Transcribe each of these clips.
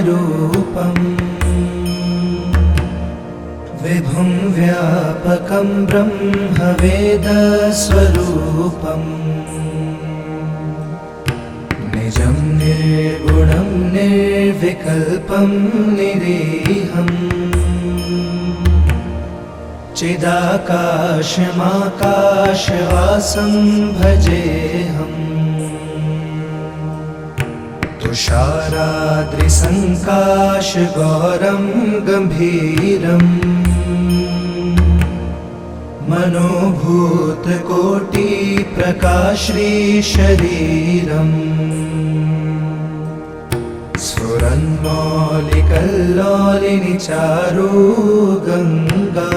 निर्वाणरूपम् विभुं व्यापकं ब्रह्मवेदस्वरूपम् निजं निर्गुणं निर्विकल्पं निरीहम् चिदाकाशमाकाशवासं भजेऽहम् तुषाराद्रिसङ्काशगौरं गम्भीरम् मनोभूतकोटिप्रकाशशरीरम् स्फुरन्मौलिकल्लोलिनि चारु गङ्गा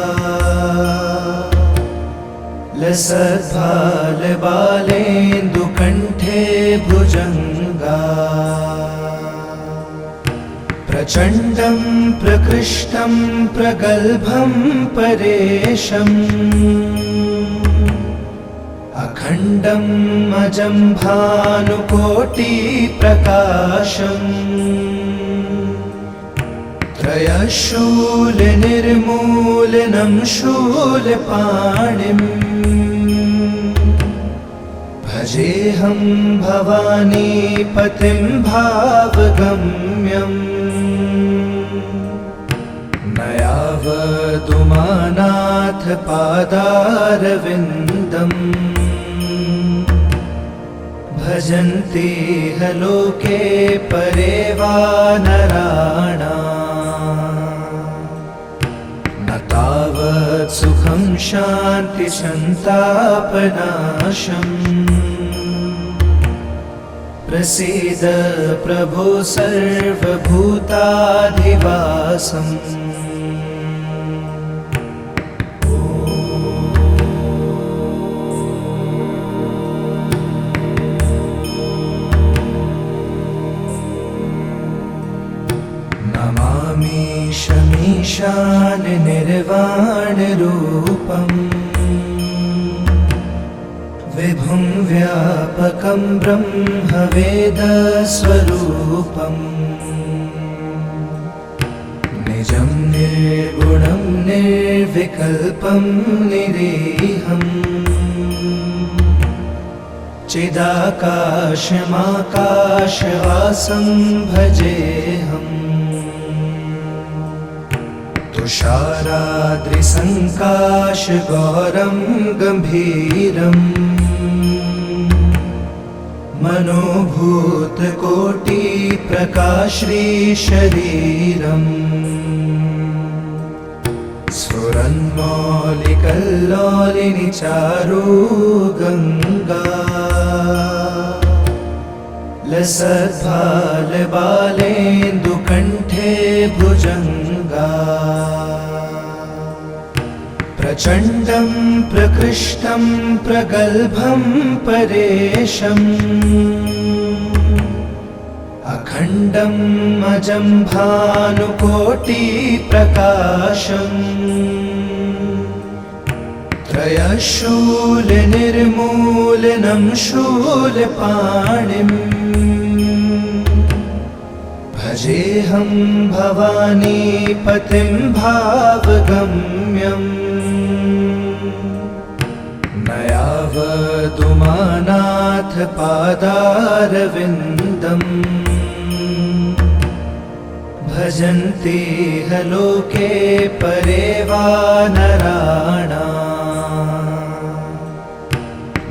लसद्भालबालेन्दुकण्ठे भुजङ्गा प्रचण्डं प्रकृष्टं प्रगल्भं परेशम् अखण्डं अजं भानुकोटिप्रकाशम् त्रयशूलनिर्मूलनं शूलपाणिम् भजेऽहं भवानीपतिं भावगम्यम् न यावदुमानाथ पादारविन्दम् भजन्ति ह लोके परे वा नराणाम् न तावत् सुखं शान्तिसन्तापनाशम् प्रसीद प्रभो सर्वभूताधिवासम् नमामि शमीशान निर्वाणरूपम् विभुं व्यापकं ब्रह्मवेदस्वरूपम् निजं निर्गुणं निर्विकल्पं निरीहम् चिदाकाशमाकाशवासं भजेऽहम् तुषाराद्रिसङ्काशगौरं गम्भीरम् मनोभूतकोटिप्रकाशशरीरम् स्फुरन्मौलिकल्लोलिनि चारु गङ्गा लसद्भालबालेन्दुकण्ठे भुजङ्गा प्रचण्डं प्रकृष्टं प्रगल्भं परेशम् अखण्डं अजं भानुकोटिप्रकाशम् त्रयशूलनिर्मूलनं शूलपाणिम् भजेऽहं भवानीपतिं भावगम्यम् न यावदुमानाथ पादारविन्दम् भजन्ति ह लोके परे वा नराणाम्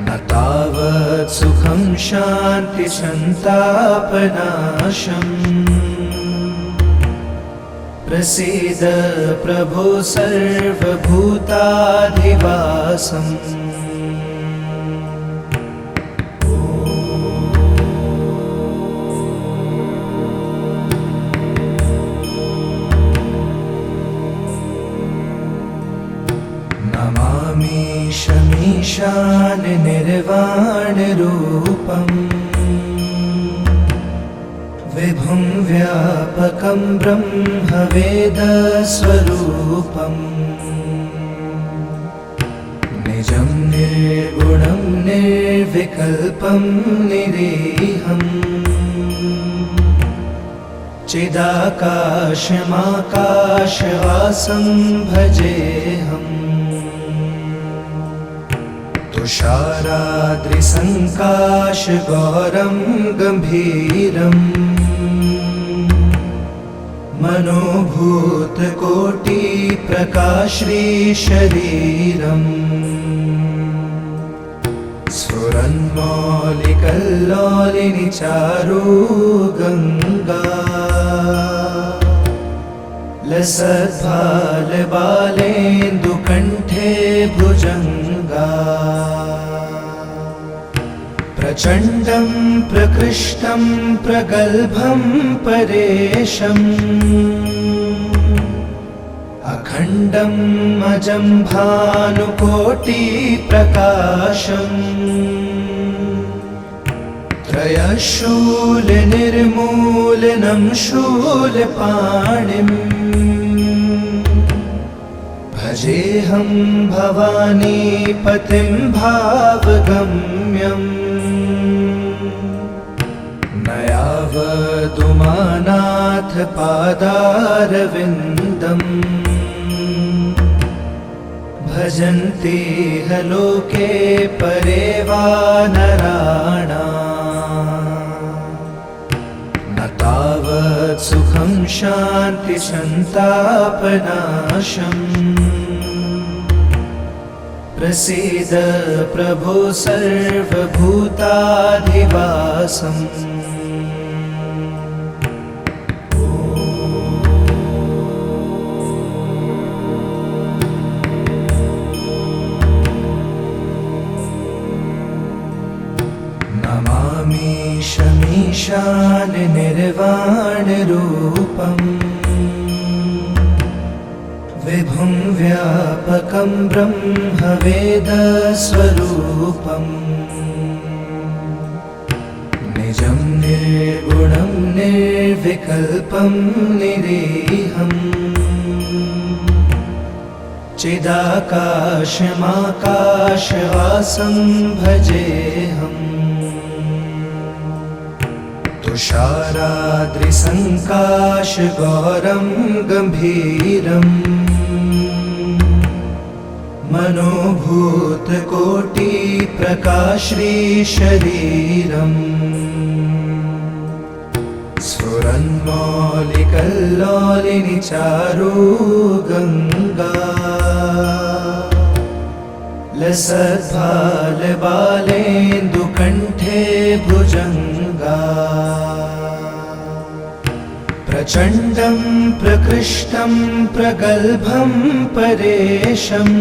न तावत् सुखं शान्तिसन्तापनाशम् प्रसीद प्रभो सर्वभूताधिवासम् नमामि शमीशान निर्वाणरूपम् विभुं व्यापकं ब्रह्मवेदस्वरूपम् निजं निर्गुणं निर्विकल्पं निरीहम् चिदाकाशमाकाशवासं भजेऽहम् तुषाराद्रिसङ्काशगौरं गम्भीरम् मनोभूतकोटिप्रकाश्रीशरीरम् स्फुरन्मौलिकल्लोलिनि चारु गङ्गा लसद्भालबालेन्दुकण्ठे भुजङ्गा प्रचण्डं प्रकृष्टं प्रगल्भं परेशम् अखण्डं अजं भानुकोटिप्रकाशम् त्रयशूलनिर्मूलनं शूलपाणिम् भजेऽहं भवानीपतिं भावगम्यम् न यावदुमानाथ पादारविन्दम् भजन्ति ह लोके परे वा नराणाम् न तावत् सुखं शान्तिसन्तापनाशम् प्रसीद प्रभो सर्वभूताधिवासम् नमामि शमीशान निर्वाणरूपम् विभुं व्यापकं ब्रह्मवेदस्वरूपम् निजं निर्गुणं निर्विकल्पं निरीहम् चिदाकाशमाकाशवासं भजेऽहम् तुषाराद्रिसङ्काशगौरं गम्भीरम् मनोभूतकोटिप्रकाश्रीशरीरम् स्फुरन्मौलिकल्लोलिनि चारु गङ्गा लसद्भालबालेन्दुकण्ठे भुजङ्गा प्रचण्डं प्रकृष्टं प्रगल्भं परेशम्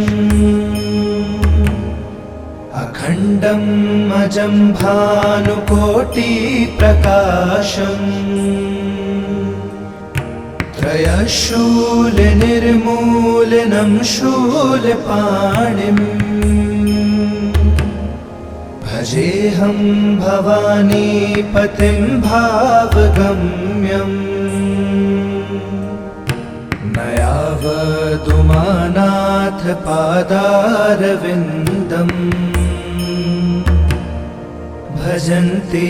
अखण्डं अजं भानुकोटिप्रकाशम् त्रयशूलनिर्मूलनं शूलपाणिम् भजेऽहं भवानीपतिं भावगम्यम् न यावदुमानाथ पादारविन्दम् भजन्ति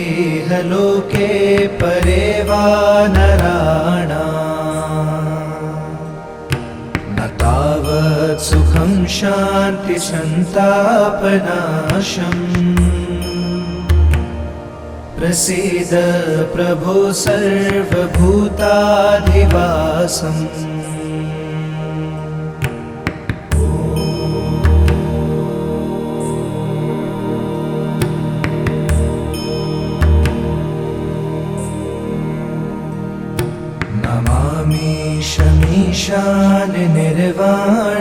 ह लोके परे वा नराणाम् न तावत् सुखं शान्तिसन्तापनाशम् प्रसीद प्रभो सर्वभूताधिवासम् नमामि शमीशान निर्वाणरूपम्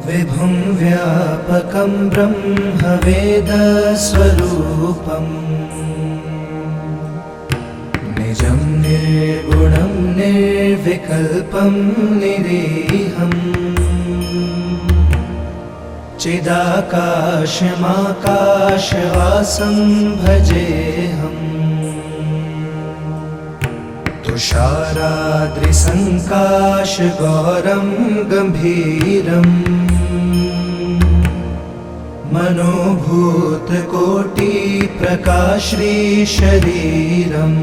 विभुं व्यापकं ब्रह्मवेदस्वरूपम् निजं निर्गुणं निर्विकल्पं निरीहम् चिदाकाशमाकाशवासं भजेऽहम् तुषाराद्रिसङ्काशगौरं गम्भीरम् मनोभूतकोटि प्रकाश्री शरीरम्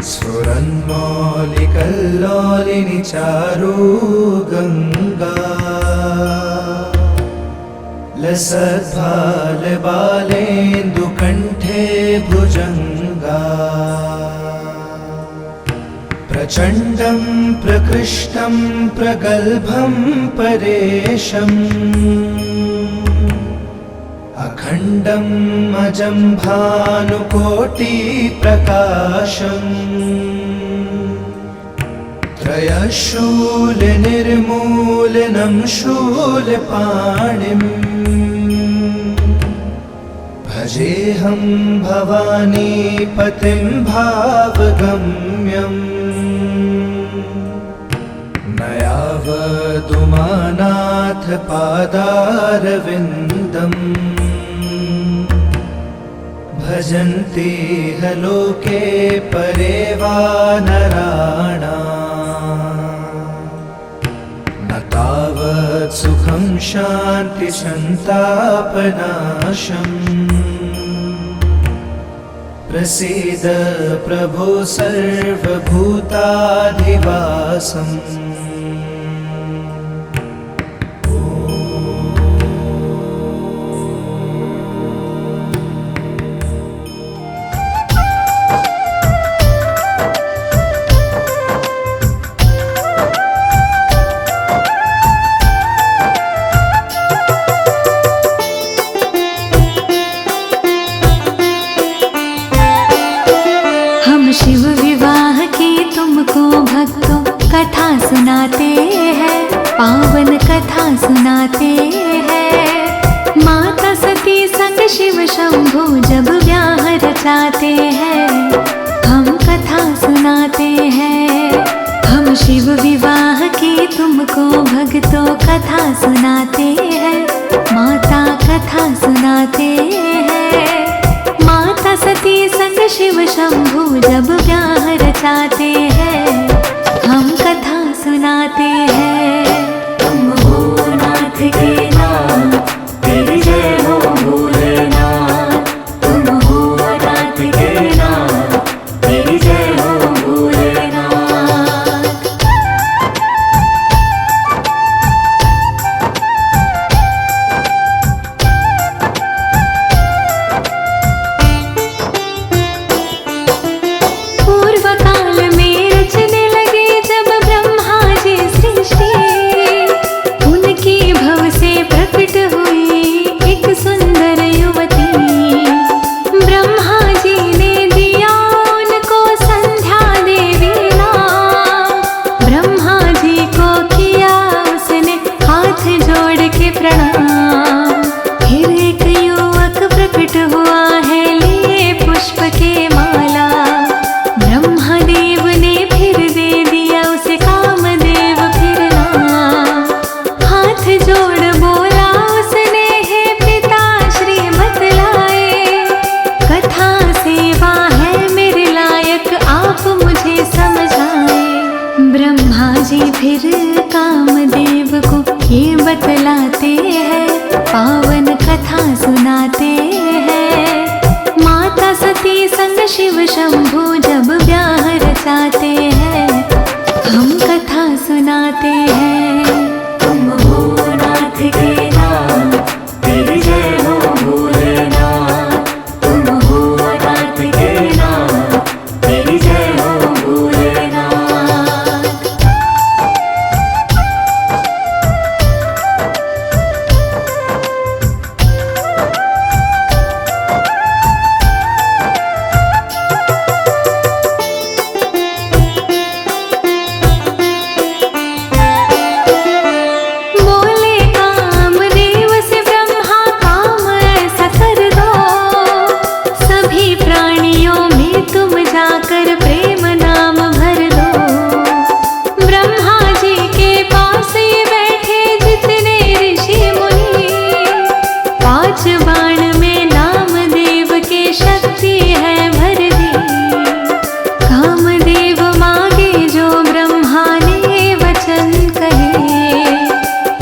स्फुरन्मौलिकल्लोलिनि चारु गङ्गा लसद्भालबालेन्दुकण्ठे भुजङ्गा प्रचण्डं प्रकृष्टं प्रगल्भं परेशम् अखण्डं अजं भानुकोटिप्रकाशम् त्रयशूलनिर्मूलनं शूलपाणिम् भजेऽहं भवानीपतिं भावगम्यम् न यावदुमानाथ पादारविन्दम् भजन्ति ह लोके परे वा नराणाम् न तावत् सुखं शान्तिसन्तापनाशम् प्रसीद प्रभो सर्वभूताधिवासम् शिव विवाह की तुमको भक्तों कथा सुनाते हैं, पावन कथा सुनाते हैं। माता सती संग शिव शंभु जब ब्याह रचाते हैं, हम कथा सुनाते हैं। हम शिव विवाह की तुमको भक्तों कथा सुनाते हैं, माता कथा सुनाते हैं। माता सती संग शिव शंभु जब ब्याह रचाते हैं, हम कथा सुनाते हैं। तुम हो नाथ के नाम, तेरी जय हो भोलेनाथ। तुम हो नाथ के नाम, तेरी जय हो भोलेनाथ। फिर कामदेव को ये बतलाते हैं, पावन कथा सुनाते हैं। माता सती संग शिव शंभु जब ब्याह रचाते हैं, हम कथा सुनाते हैं। तुम हो नाथ के नाम, तेरी जय हो भोलेनाथ। तुम हो नाथ के नाम, तेरी जय हो भोलेनाथ।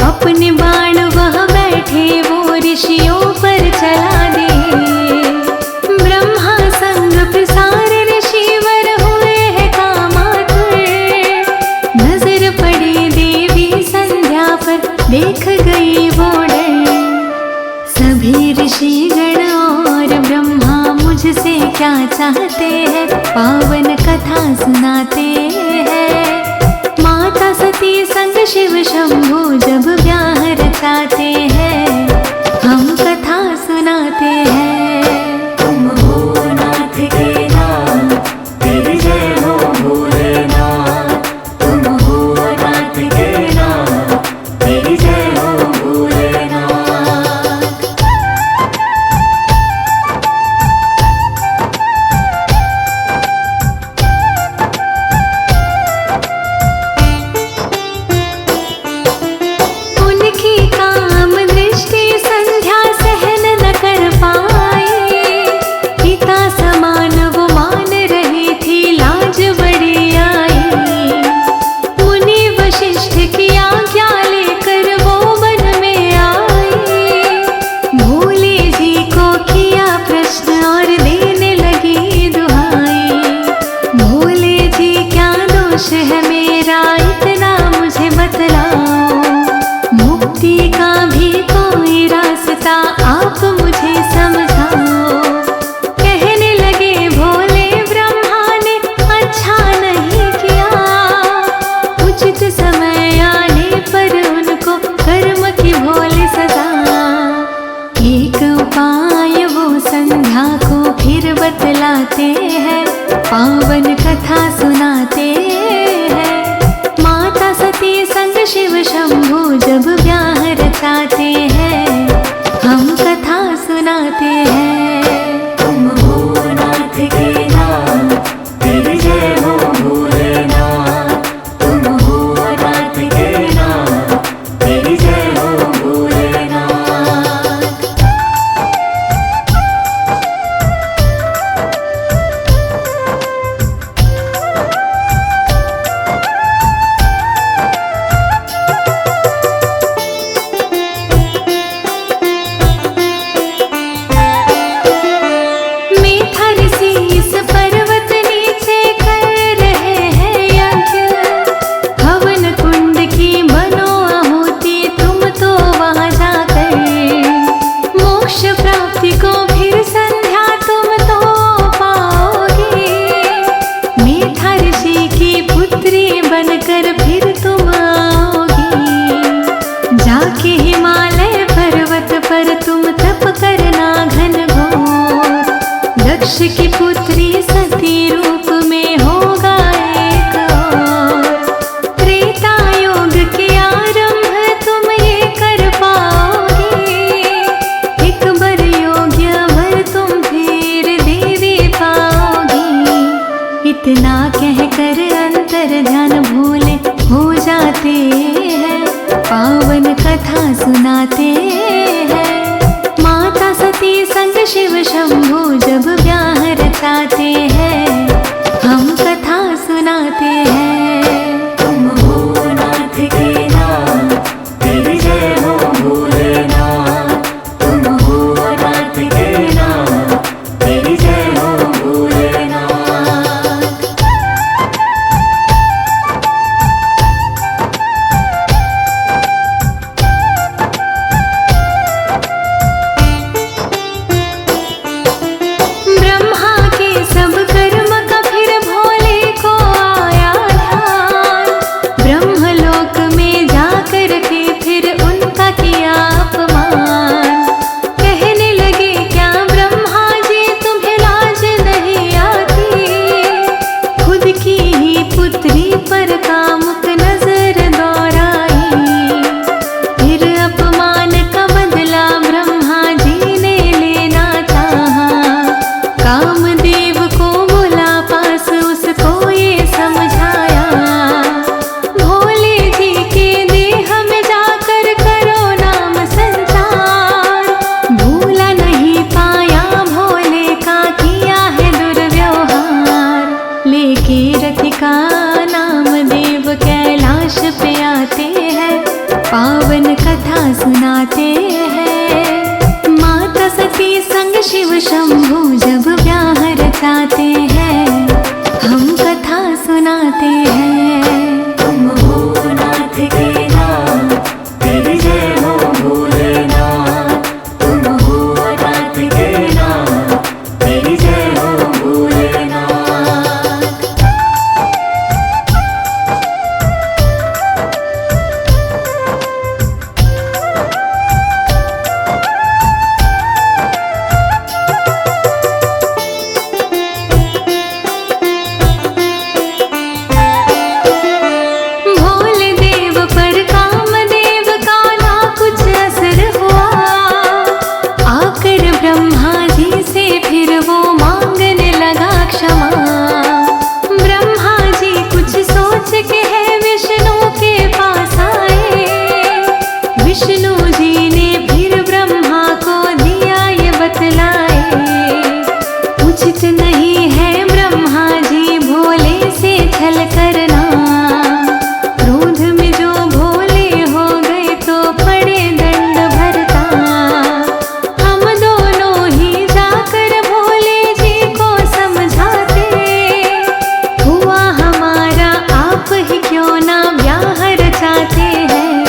अपने बाण वह मुझसे क्या चाहते हैं, पावन कथा सुनाते हैं। माता सती संग शिव शंभू जब ब्याह रचाते हैं, हम कथा सुनाते हैं। तुम हो नाथ के नाथ, तेरी जय हो भोलेनाथ। तुम हो नाथ के नाथ, तेरी जय हो भोलेनाथ। उनकी काम दृष्टि संध्या सहन न कर पाए, पिता समान वो मान रही थी, लाज बड़ी आई। मुनि वशिष्ठ की आज्ञा लेकर वो वन में आए, भोले जी को किया प्रश्न और देने लगी दुहाई। भोले जी क्या दोष है मेरा, इतना मुझे बतलाओ। मुक्ति का भी कोई रास्ता आप मुझे समझाओ। कहने लगे भोले ब्रह्मा ने, अच्छा नहीं किया, उचित समय आने पर उनको कर्म की भोले सजा। एक उपाय वो संध्या को फिर बतलाते हैं, पावन कथा सुनाते हैं। माता सती संग शिव शंभू जब ब्याह रचाते हैं, हम कथा सुनाते हैं। तुम हो नाथ के नाथ, तेरी जय हो भोलेनाथ। तुम हो नाथ के नाथ, तेरी जय हो भोलेनाथ। मीठा ऋषि इस पर्वत नीचे कर रहे हैं यज्ञ, हवन कुंड की बनो आहुति तुम तो वहां जाकर। मोक्ष प्राप्ति को फिर संध्या तुम तो पाओगे, मीठा ऋषि की पुत्री बनकर फिर तुम आओगी। जाके हिमालय पर्वत पर तुम तप करना घनघोर, दक्ष की पुत्री सती रूप में होगा एक और। त्रेता योग के आरंभ तुम ये कर पाओगे, एक बर योग्य वर तुम फिर देवी पाओगी। इतना कहकर अंतर ध्यान भूले हो जाते हैं, पावन कथा सुनाते हैं। माता सती संग शिव शंभू जब ब्याह रचाते हैं, हम कथा सुनाते हैं। तुम हो नाथ के नाथ, तेरी जय हो भोलेनाथ। तुम हो नाथ के नाथ, तेरी जय हो भोलेनाथ। ब्रह्मा के सब कर्म का फिर भोले को आया ध्यान, ब्रह्मलोक में जाकर के फिर उनका किया अपमान। कहने लगे क्या ब्रह्मा जी तुम्हें लाज नहीं आती, खुद की ही पुत्री पर कामुक नजर दौड़ाई। फिर अपमान का बदला ब्रह्मा जी ने लेना चाहा, कामदेव को बुला पास उसको ये समझाया। भोले जी के देह में जाकर करो नाम संचार, भूला नहीं पाया भोले का किया है दुर्व्यवहार। लेके रथ का नाम देव कैलाश पे आते हैं, पावन कथा सुनाते हैं। माता सती संग शिव शंभू जब ब्याह रचाते हैं, हम कथा सुनाते हैं। तुम हो नाथ के नाथ, तेरी जय हो भोलेनाथ। तुम हो नाथ के नाथ, तेरी जय उचित नहीं है ब्रह्मा जी भोले से छल करना। क्रोध में जो भोले हो गए तो पड़े दंड भरता। हम दोनों ही जाकर भोले जी को समझाते, हुआ हमारा आप ही क्यों ना ब्याह रचाते हैं।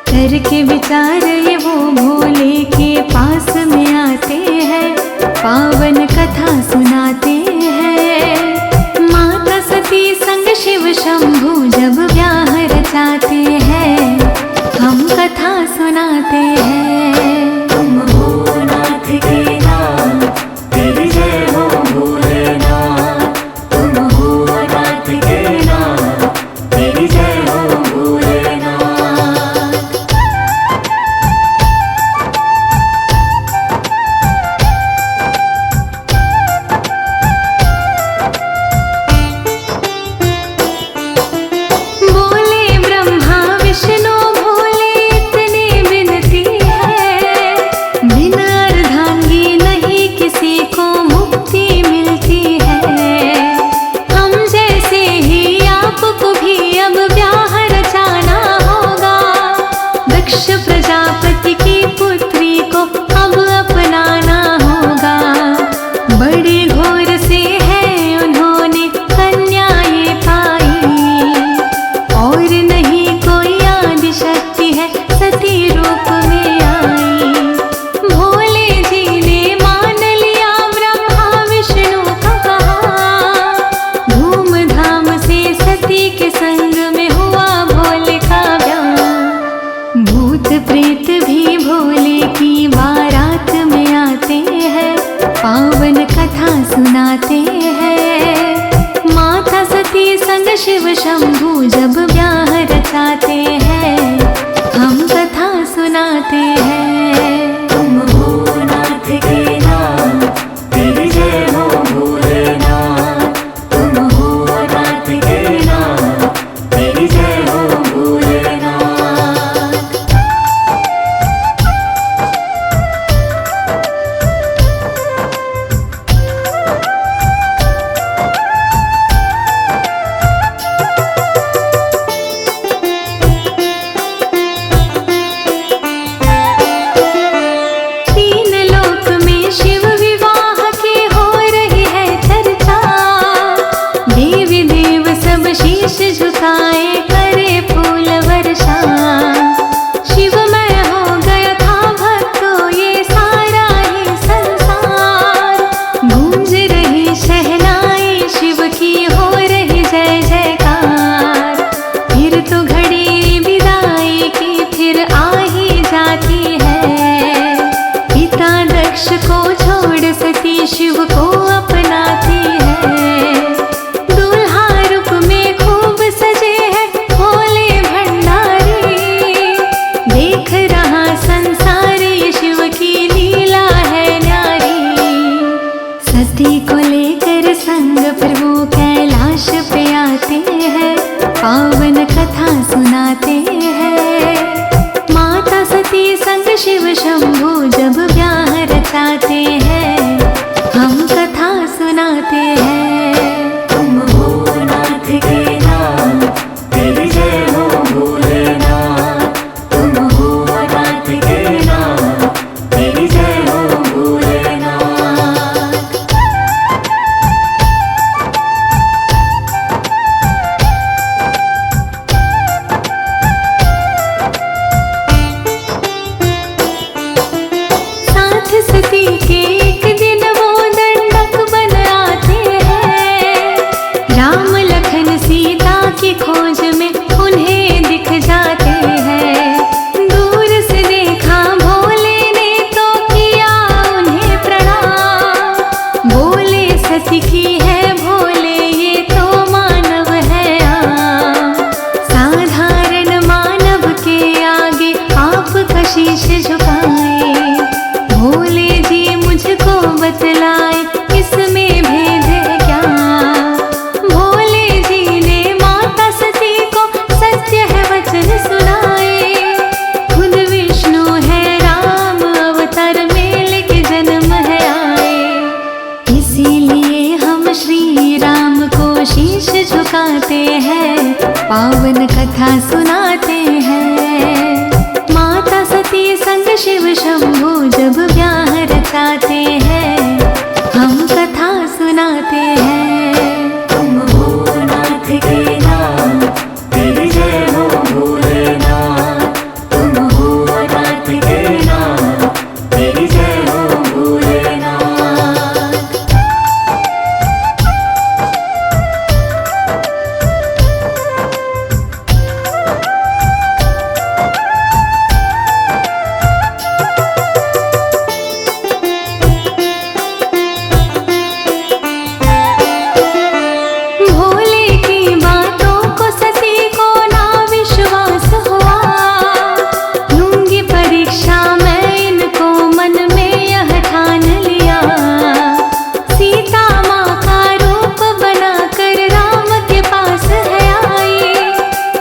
करके विचार ये वो भोले के पास में आते हैं, पावन कथा सुनाते हैं। माता सती संग शिव शंभु जब ब्याह रचाते हैं, हम कथा सुनाते हैं। तुम हो नाथ के नाथ, तेरी जय हो भोलेनाथ। तुम हो नाथ के नाथ, तेरी जय हो भोलेनाथ। बोले ब्रह्मा विष्णु भोले इतनी विनती है, बिना अर्धांगी नहीं किसी को मुक्ति मिलती है। हम जैसे ही आपको भी अब ब्याह रचाना होगा। दक्ष प्रजापति की पुत्री को अब अपनाना होगा। बड़े घोर से है उन्होंने कन्या ये पाई, और नहीं कोई आदि शक्ति है सती रूप में आई। भोले जी ने मान लिया ब्रह्मा विष्णु का कहा, धूमधाम से सती के संग में हुआ भोले का ब्याह। भूत प्रेत भी भोले की बारात में आते हैं, पावन कथा सुनाते हैं। माता सती संग शिव शंभु जब ब्याह रचाते हैं, हम कथा सुनाते हैं। तुम हो नाथ के नाथ, तेरी जय हो भोलेनाथ। तुम हो नाथ के नाथ, तेरी जय हो भोलेनाथ। तीन लोक में शिव विवाह की हो रही है चर्चा। देवी देव सब शीश झुकाए करे फूल वर्षा। शिवमय हो गया था भक्तों ये सारा ही संसार। गूंज रही शहनाई शिव की हो रही जय जयकार। फिर तो घड़ी विदाई की फिर आ ही जाती है। पिता दक्ष को छोड़ सती शिव को अपनाती है। दूल्हा रूप में खूब सजे हैं भोले भंडारी। देख रहा संसार ये शिव की लीला है न्यारी। सती को लेकर संग प्रभु कैलाश पे आते हैं, पावन कथा सुनाते हैं। माता सती संग शिव शंभु जब ब्याह रचाते हैं, हम कथा सुनाते हैं। तुम हो नाथ के नाथ, तेरी जय हो भोलेनाथ। तुम हो नाथ के नाथ, तेरी जय हो भोलेनाथ। साथ सती के एक दिन वो दंडक बन आते हैं। राम लखन सीता की खोज में उन्हें दिख जाते हैं। दूर से देखा भोले ने तो किया उन्हें प्रणाम। बोले सती की है भोले ये तो मानव है आम। साधारण मानव के आगे आप शीश झुकाए। भोले जी मुझको बतलाए इसमें भेद है क्या। भोले जी ने माता सती को सत्य है वचन सुनाए। खुद विष्णु है राम अवतार में लेके जन्म है आए। इसीलिए हम श्री राम को शीश झुकाते हैं, पावन कथा सुनाते हैं। माता सती संग शिव शंभू जब ब्याह रचाते हैं, हम कथा सुनाते हैं। तुम हो नाथ के नाम, तेरी जय हो भोलेनाथ। तुम हो नाथ के नाम, तेरी जय हो भोलेनाथ। भोले की बातों को सती को ना विश्वास हुआ, लूंगी परीक्षा मैं इनको मन में यह ठान लिया। सीता माँ का रूप बनाकर राम के पास है आई,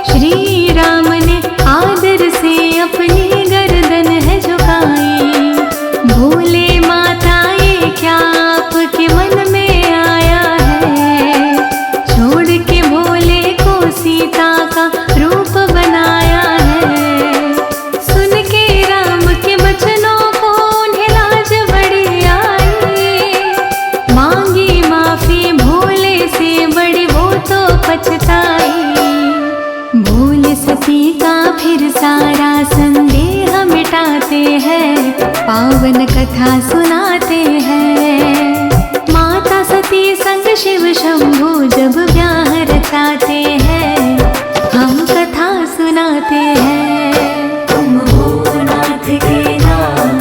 श्री राम ने आदर से अपनी गर्दन है झुकाई। भोले माता ये क्या आपके मन में आया है, छोड़ के भोले को सीता का रूप बनाया है। सुन के राम के वचनों को उन्हें लाज बड़ी आई, मांगी माफी भोले से बड़ी वो तो पछताई। भोले सती का फिर सारा संदेह मिटाते हैं, पावन कथा सुनाते हैं। माता सती संग शिव शंभू जब ब्याह रचाते हैं, हम कथा सुनाते हैं। तुम हो नाथ के नाम,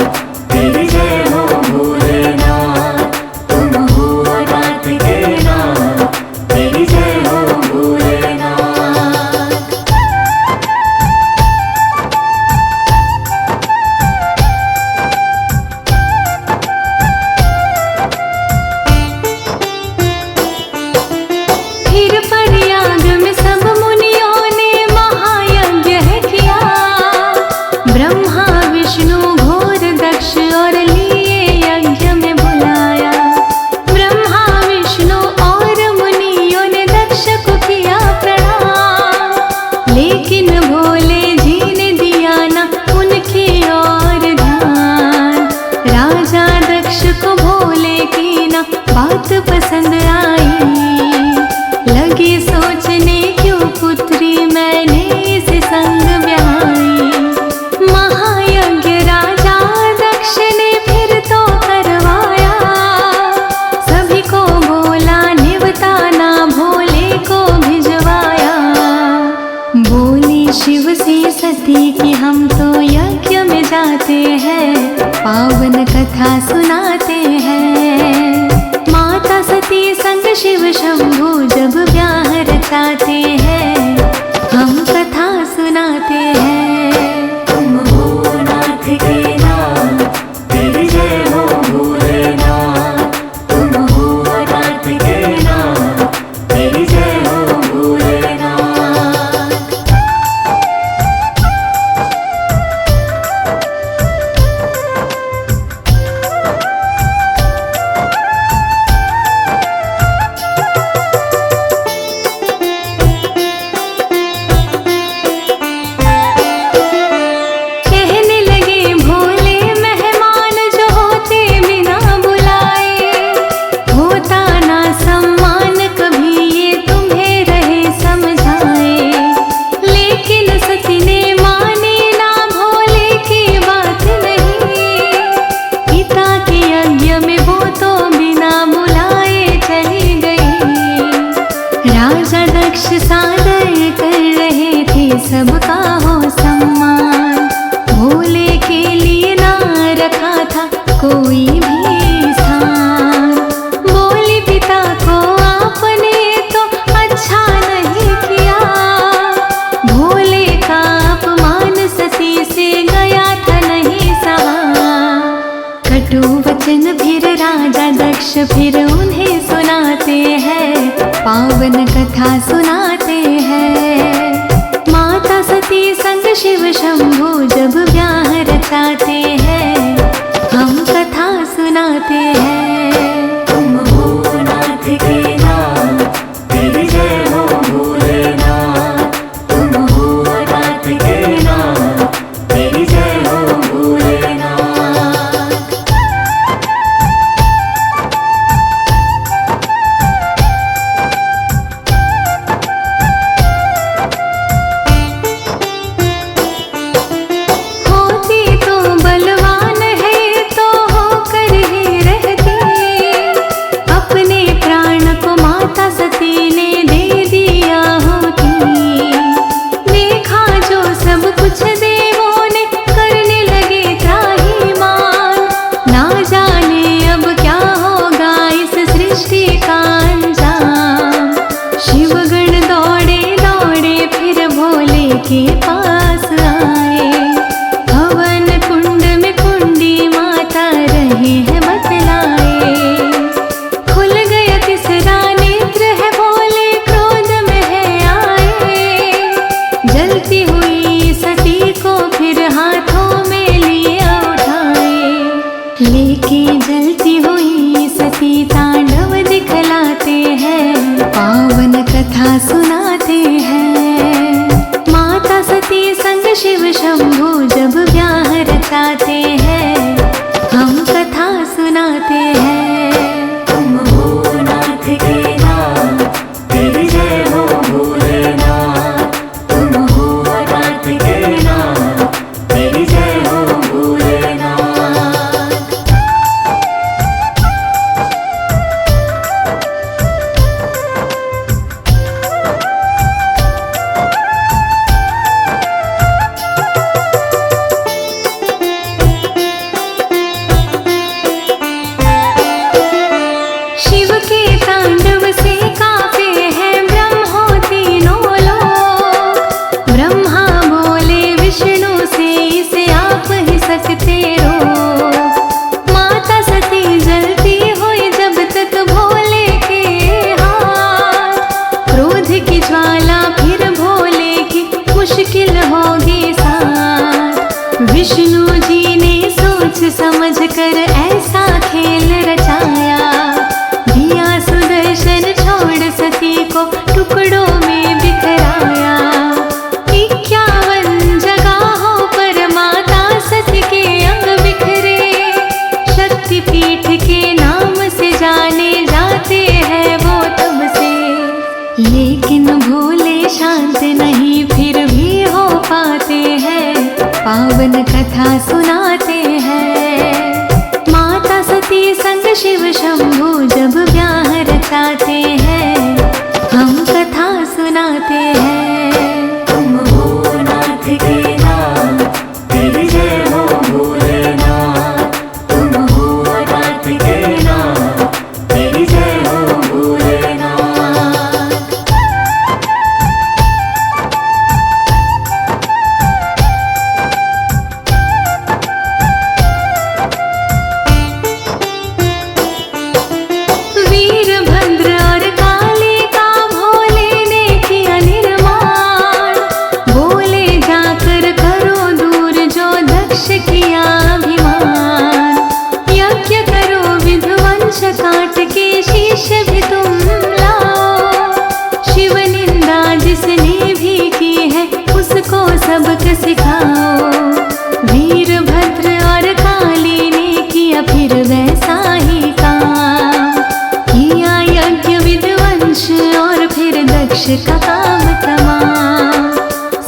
तेरी जय हो भोलेनाथ। तुम हो नाथ के नाम, तेरी जय हो भोलेनाथ। फिर प्रयाग में सब मुनियों ने महायज्ञ है किया, ब्रह्मा विष्णु घोर दक्ष और लिए यज्ञ में बुलाया। ब्रह्मा विष्णु और मुनियों ने दक्ष को किया प्रणाम, लेकिन भोले जी ने दिया ना उनकी ओर ध्यान। राजा दक्ष को भोले की ना बात पसंद आई, लगे सोचने क्यों पुत्री मैंने इस संग ब्याही। महायज्ञ राजा दक्ष ने फिर तो करवाया, सभी को बोला निवताना भोले को भिजवाया। बोली शिव से सती की हम तो यज्ञ में जाते हैं, पावन कथा सुनाते हैं। माता सती संग शिव शंभू जब ब्याह रचाते हैं, हम कथा सुनाते हैं। तुम हो नाथ के नाम, तेरी जय हो भोलेनाथ। तुम हो नाथ के नाम, तेरी जय हो भोलेनाथ। कहने लगे भोले मेहमान जो होते बिना बुलाए, होता ना सम्मान कभी ये तुम्हें रहे समझाए। लेकिन सती ने मानी ना भोले की बात नहीं, पिता के यज्ञ में वो तो बिना बुलाए चली गई। राजा दक्ष सादर कर रहे थे सबका हो सम्मान, भोले के लिए ना रखा था कोई भी स्थान। बोली पिता को आपने तो अच्छा नहीं किया, भोले का अपमान सती से गया था नहीं सहा। कटु वचन फिर राजा दक्ष फिर उन्हें सुनाते हैं, पावन कथा सुनाते हैं। माता सती संग शिव शंभू जब ब्याह रचाते हैं, हम कथा सुनाते हैं। तुम हो प्राण को माता सती ने दे दिया होती। देखा जो सब कुछ देवों ने करने लगे त्राहिमाम। ना जाने अब क्या होगा इस सृष्टि का अंजाम। शिवगण दौड़े दौड़े फिर भोले के पास आए। हवन कुंड में कुंडी माता रहे हैं बतलाए। खुल गया तीसरा नेत्र है भोले क्रोध में है आए। जलती हुई सती को फिर हाथों में लिए उठाए। लेके जलती हुई सती तांडव दिखलाते हैं, पावन कथा सुनाते हैं। माता सती संग शिव शंभु जब ब्याह रचाते हैं, हम कथा सुनाते हैं। तुम हो नाथ के नाथ, तेरी जय हो भोलेनाथ। तुम हो नाथ के नाथ, तेरी जय हो भोलेनाथ। शिव के तांडव से कांपे हैं ब्रह्मो तीनों लोग। ब्रह्मा बोले विष्णु से इसे आप ही सकते रोक। माता सती जलती हुई जब तक भोले के हाथ। क्रोध की ज्वाला फिर भोले की मुश्किल होगी साथ। विष्णु जी ने सोच समझ कर ऐसा खेल रचाया। दिया सुदर्शन छोड़ सती को टुकड़ों में बिखराया। 51 जगहों पर माता सती के अंग बिखरे। शक्तिपीठ के नाम से जाने जाते हैं वो तब से। लेकिन भोले शांत नहीं फिर भी हो पाते हैं, पावन कथा सुनाते हैं। माता सती संग शिव शंभु जब ब्याह रचाते हैं, हम कथा सुनाते हैं। तुम हो नाथ के नाथ, तेरी जय हो भोलेनाथ। तुम हो नाथ के नाथ, तेरी जय हो भोलेनाथ। वीरभद्र और काली का भोले ने किया निर्माण। बोले जाकर करो दूर जो दक्ष किया अभिमान। यज्ञ करो विध्वंस काट के शीश भी तुम लाओ। शिव निंदा जिसने भी की है उसको सबक सिखाओ। वीरभद्र और काली ने किया फिर वैसा ही काम। किया यज्ञ विध्वंस और फिर दक्ष का काम तमाम।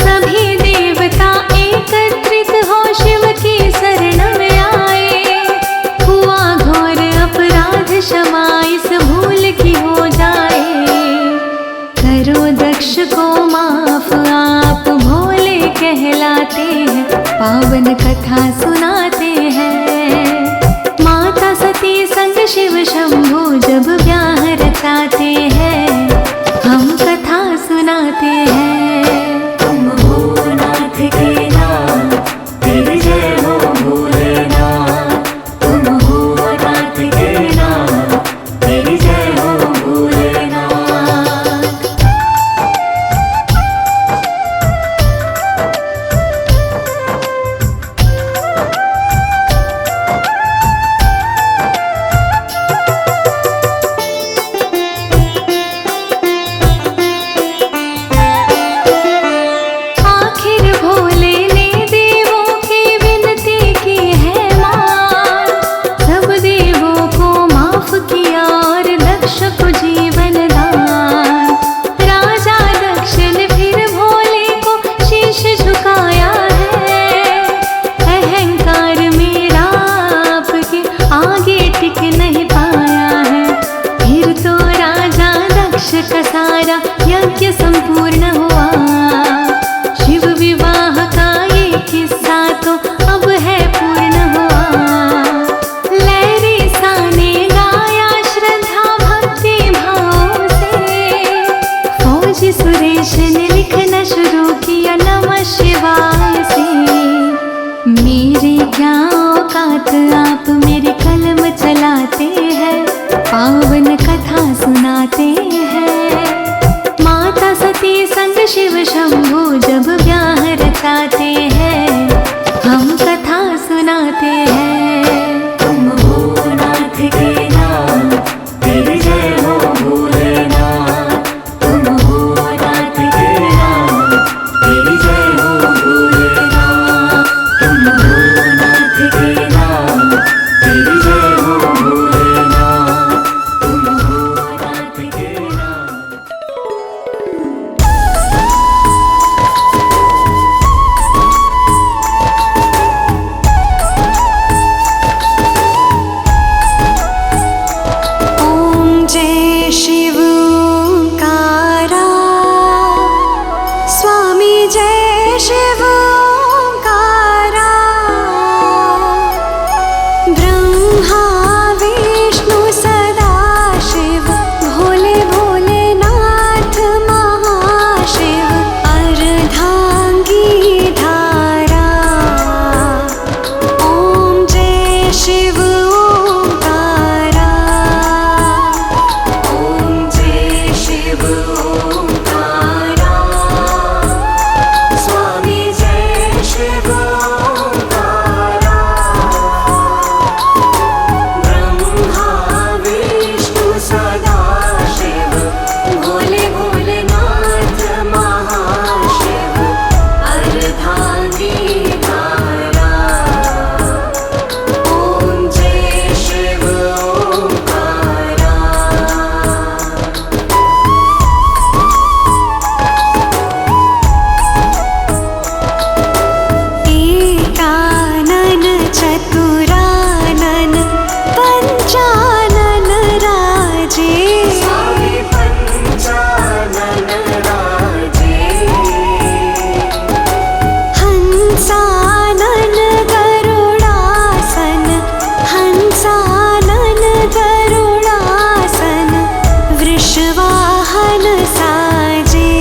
सभी देवता एकत्रित हो शिव की शरण में आए। हुआ घोर अपराध क्षमा इस भूल की हो जाए। करो दक्ष को माफ आप भोले कहलाते हैं, पावन कथा सुनाते हैं। माता सती संग शिव शंभु जब ब्याह रचाते हैं, हम कथा सुनाते हैं। तुम हो नाथ के नाथ, तेरी जय हो भोलेनाथ। तुम हो नाथ के नाथ, तेरी जय हो भोलेनाथ। वर्ष का सारा यज्ञ संपूर्ण हुआ। शिव विवाह का ये किस्सा तो अब है पूर्ण हुआ। लहरी सा ने गाया श्रद्धा भक्ति भाव से। फौजी सुरेश ने लिखना शुरू किया नमः शिवाय से। मेरे क्या औकात आप मेरी कलम चलाते हैं, पावन कथा सुनाते हैं। माता सती संग शिव शंभु जब ब्याह रचाते हैं, हम कथा सुनाते हैं। तुम हो नाथ के नाम, तेरी जय हो भोलेनाथ। तुम हो नाथ के नाम, तेरी जय हो भोलेनाथ। तुम हो नाथ के नाम, तेरी जय हो भोलेनाथ। तुम हो नाथ के नाम। ओम जय शिव ओंकारा, स्वामी जय शिव ओंकारा। ब्रह्मा विष्णु सदा शिव, भोले भोलेनाथ महाशिव। अर्धांगी धारा, ओम जय शिव ओंकारा। ओम जय शिव ओंकारा, स्वामी जय शिव ओंकारा। ब्रह्मा विष्णु सदा शिव, भोले भोलेनाथ महाशिव। अर्धांगी धारा, ओम जय शिव ओंकारा। एकानन चतुरानन पंचानन राजे। स्वामी पंचानन राजे। हंसानन गरुडासन, हंसानन गरुडासन। वृषवाहन साजे,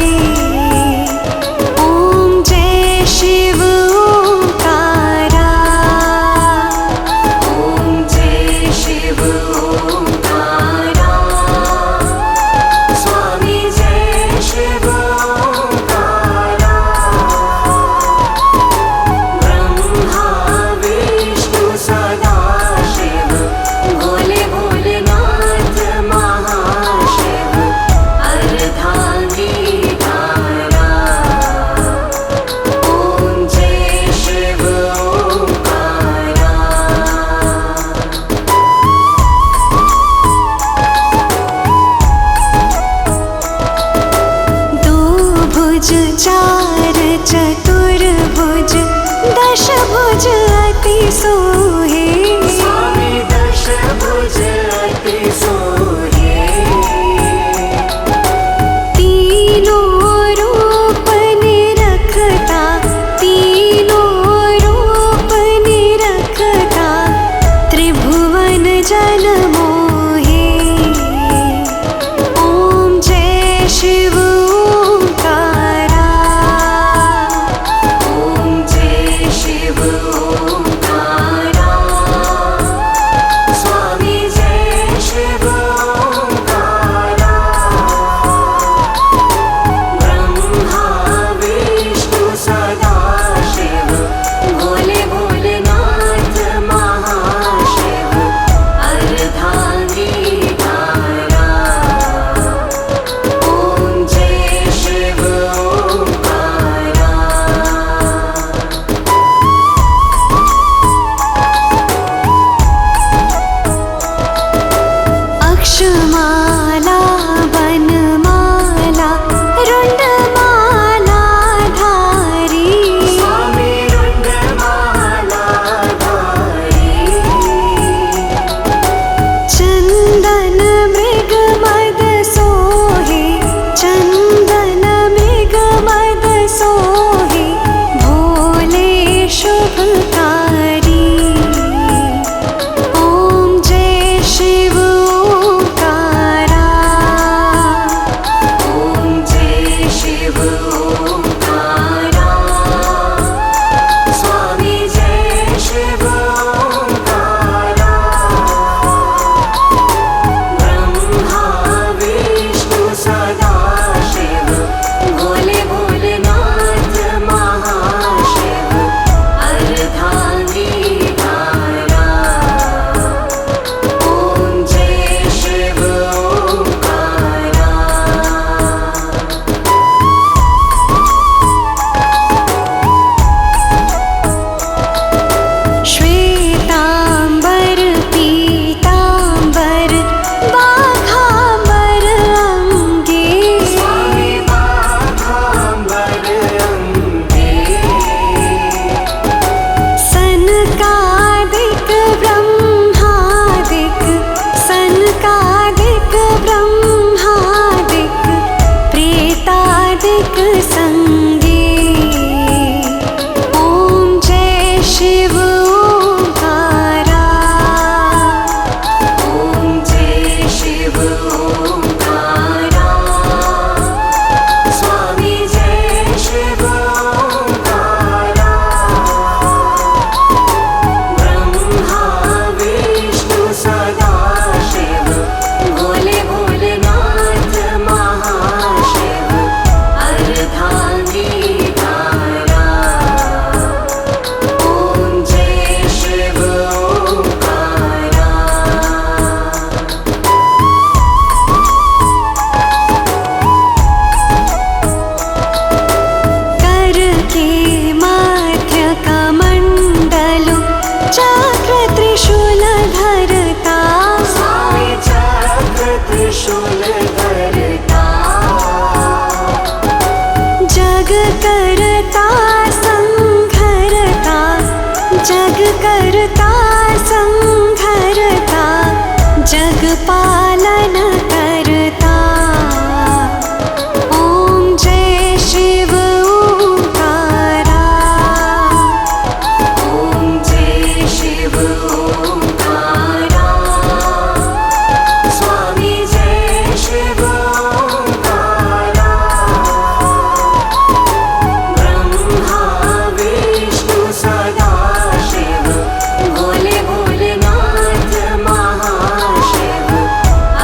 ओम जय शिव ओंकारा। ओम जय शिव ओंकारा, स्वामी जय शिव ओंकारा। ब्रह्मा विष्णु सदा शिव, भोले भोलेनाथ महाशिव। अर्धांगी धारा, ओम जय शिव ओंकारा। दो भुज चार चतुर्भुज, दश भुज अति सोहे। स्वामी दश भुज अति सोहे। तीनों रूप निरखता, तीनों रूप निरखता। त्रिभुवन जन मोहे, ओम जय शिव ओंकारा। ओम जय शिव ओंकारा, करता संघरता जग पालन करता। ओम जय शिव ओंकारा। ओम जय शिव ओंकारा। स्वामी जय शिव ओंकारा। ब्रह्मा विष्णु सदा शिव भोले भोलेनाथ महाशिव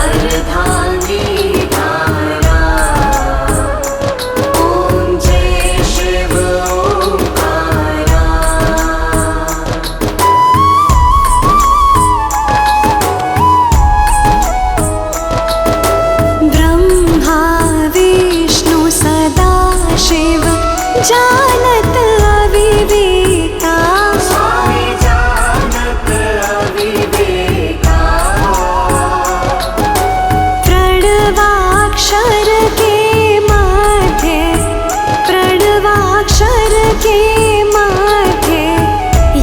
अर्धांगी धारा। ओम जय शिव ओंकारा। ब्रह्मा विष्णु सदा शिव जानत अविवेका। स्वामी जानत अविवेका। प्रणवाक्षर के मध्य प्रणवाक्षर के मध्य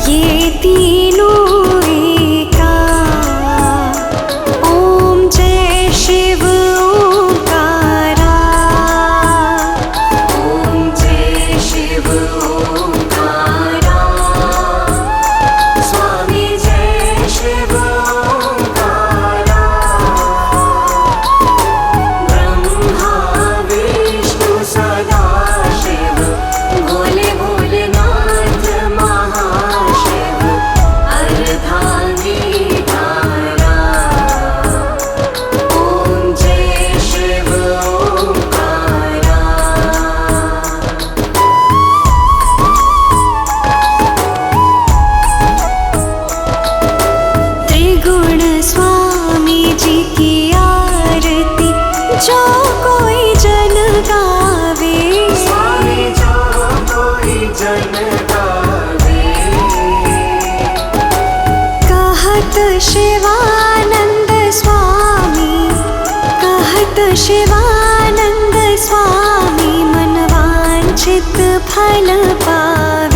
ये तीनों एका। ओम जय शिव ओंकारा। ओम जय शिव ओंकारा। स्वामी जय शिव ओंकारा। ब्रह्मा विष्णु सदा शिव भोले भोलेनाथ महाशिव अर्धांगी धारा। ओम जय शिव ओंकारा। त्रिगुण स्वामी जी की आरती जो कोई जन गावे। स्वामी जो कोई जन गावे। कहत शिवानंद स्वामी कहत शिवानंद स्वामी मन वांछित फल पावे।